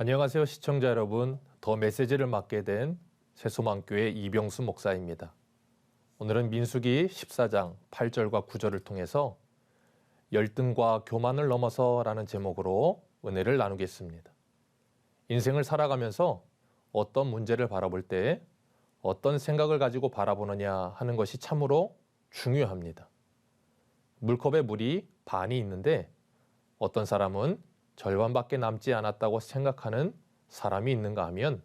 안녕하세요, 시청자 여러분. 더 메시지를 맡게 된 새소망교회 이병수 목사입니다. 오늘은 민수기 14장 8절과 9절을 통해서 열등과 교만을 넘어서라는 제목으로 은혜를 나누겠습니다. 인생을 살아가면서 어떤 문제를 바라볼 때 어떤 생각을 가지고 바라보느냐 하는 것이 참으로 중요합니다. 물컵에 물이 반이 있는데 어떤 사람은 절반밖에 남지 않았다고 생각하는 사람이 있는가 하면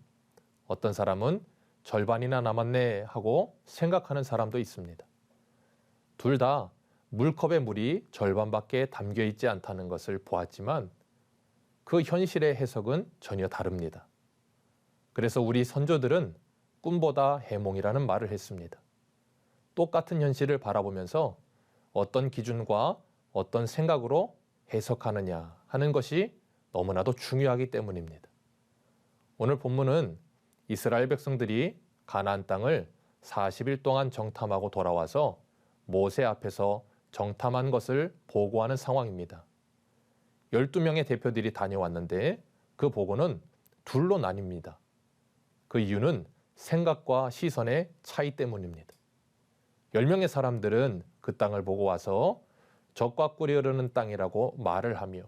어떤 사람은 절반이나 남았네 하고 생각하는 사람도 있습니다. 둘 다 물컵에 물이 절반밖에 담겨 있지 않다는 것을 보았지만 그 현실의 해석은 전혀 다릅니다. 그래서 우리 선조들은 꿈보다 해몽이라는 말을 했습니다. 똑같은 현실을 바라보면서 어떤 기준과 어떤 생각으로 해석하느냐 하는 것이 너무나도 중요하기 때문입니다. 오늘 본문은 이스라엘 백성들이 가나안 땅을 40일 동안 정탐하고 돌아와서 모세 앞에서 정탐한 것을 보고하는 상황입니다. 12명의 대표들이 다녀왔는데 그 보고는 둘로 나뉩니다. 그 이유는 생각과 시선의 차이 때문입니다. 10명의 사람들은 그 땅을 보고 와서 적과 꿀이 흐르는 땅이라고 말을 하며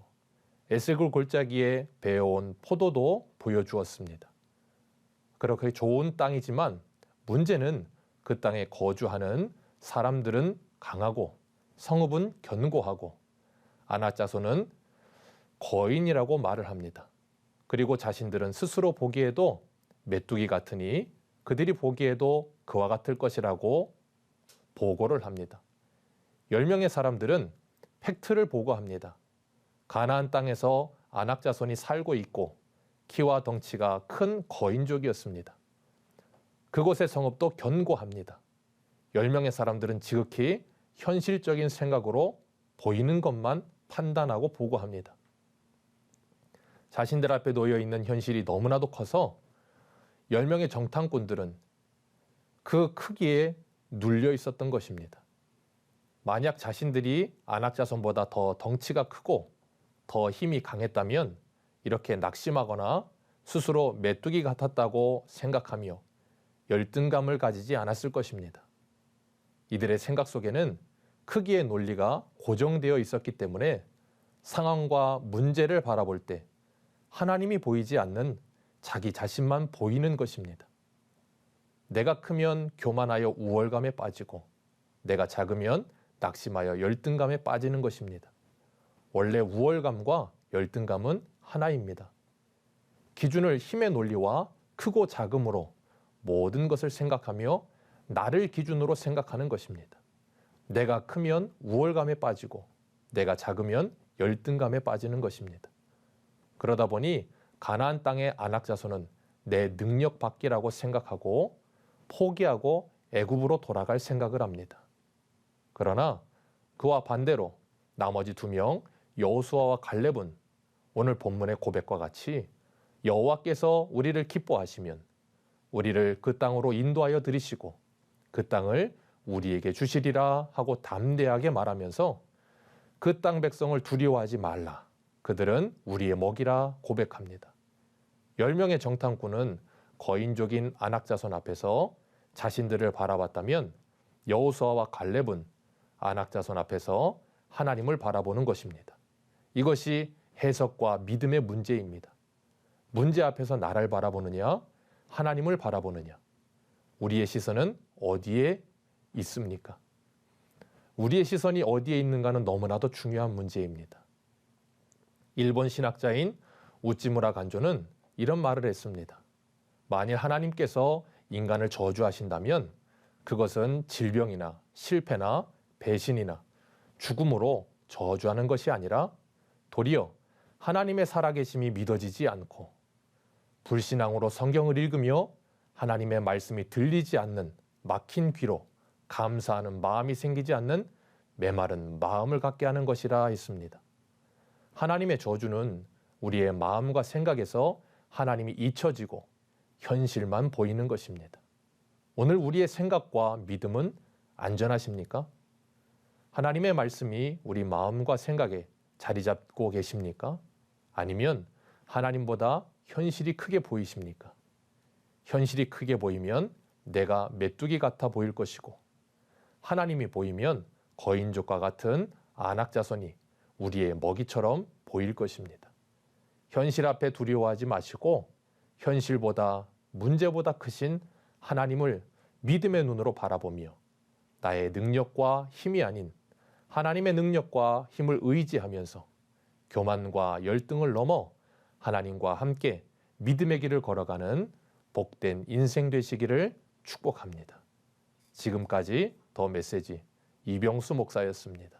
에스굴 골짜기에 배어온 포도도 보여주었습니다. 그렇게 좋은 땅이지만 문제는 그 땅에 거주하는 사람들은 강하고 성읍은 견고하고 아낙 자손은 거인이라고 말을 합니다. 그리고 자신들은 스스로 보기에도 메뚜기 같으니 그들이 보기에도 그와 같을 것이라고 보고를 합니다. 10명의 사람들은 팩트를 보고합니다. 가나안 땅에서 아낙 자손이 살고 있고 키와 덩치가 큰 거인족이었습니다. 그곳의 성읍도 견고합니다. 10명의 사람들은 지극히 현실적인 생각으로 보이는 것만 판단하고 보고합니다. 자신들 앞에 놓여 있는 현실이 너무나도 커서 10명의 정탐꾼들은 그 크기에 눌려 있었던 것입니다. 만약 자신들이 아낙 자손보다 더 덩치가 크고 더 힘이 강했다면 이렇게 낙심하거나 스스로 메뚜기 같았다고 생각하며 열등감을 가지지 않았을 것입니다. 이들의 생각 속에는 크기의 논리가 고정되어 있었기 때문에 상황과 문제를 바라볼 때 하나님이 보이지 않는 자기 자신만 보이는 것입니다. 내가 크면 교만하여 우월감에 빠지고 내가 작으면 낙심하여 열등감에 빠지는 것입니다. 원래 우월감과 열등감은 하나입니다. 기준을 힘의 논리와 크고 작음으로 모든 것을 생각하며 나를 기준으로 생각하는 것입니다. 내가 크면 우월감에 빠지고 내가 작으면 열등감에 빠지는 것입니다. 그러다 보니 가나안 땅의 아낙 자손은 내 능력 밖이라고 생각하고 포기하고 애굽으로 돌아갈 생각을 합니다. 그러나 그와 반대로 나머지 2명 여호수아와 갈렙은 오늘 본문의 고백과 같이 여호와께서 우리를 기뻐하시면 우리를 그 땅으로 인도하여 들이시고 그 땅을 우리에게 주시리라 하고 담대하게 말하면서 그 땅 백성을 두려워하지 말라. 그들은 우리의 먹이라 고백합니다. 10명의 정탐꾼은 거인족인 아낙 자손 앞에서 자신들을 바라봤다면 여호수아와 갈렙은 아낙 자손 앞에서 하나님을 바라보는 것입니다. 이것이 해석과 믿음의 문제입니다. 문제 앞에서 나를 바라보느냐, 하나님을 바라보느냐. 우리의 시선은 어디에 있습니까? 우리의 시선이 어디에 있는가는 너무나도 중요한 문제입니다. 일본 신학자인 우찌무라 간조는 이런 말을 했습니다. 만일 하나님께서 인간을 저주하신다면 그것은 질병이나 실패나 배신이나 죽음으로 저주하는 것이 아니라 도리어 하나님의 살아계심이 믿어지지 않고 불신앙으로 성경을 읽으며 하나님의 말씀이 들리지 않는 막힌 귀로 감사하는 마음이 생기지 않는 메마른 마음을 갖게 하는 것이라 했습니다. 하나님의 저주는 우리의 마음과 생각에서 하나님이 잊혀지고 현실만 보이는 것입니다. 오늘 우리의 생각과 믿음은 안전하십니까? 하나님의 말씀이 우리 마음과 생각에 자리 잡고 계십니까? 아니면 하나님보다 현실이 크게 보이십니까? 현실이 크게 보이면 내가 메뚜기 같아 보일 것이고, 하나님이 보이면 거인족과 같은 안악자손이 우리의 먹이처럼 보일 것입니다. 현실 앞에 두려워하지 마시고 현실보다 문제보다 크신 하나님을 믿음의 눈으로 바라보며 나의 능력과 힘이 아닌 하나님의 능력과 힘을 의지하면서 교만과 열등을 넘어 하나님과 함께 믿음의 길을 걸어가는 복된 인생 되시기를 축복합니다. 지금까지 더 메시지 이병수 목사였습니다.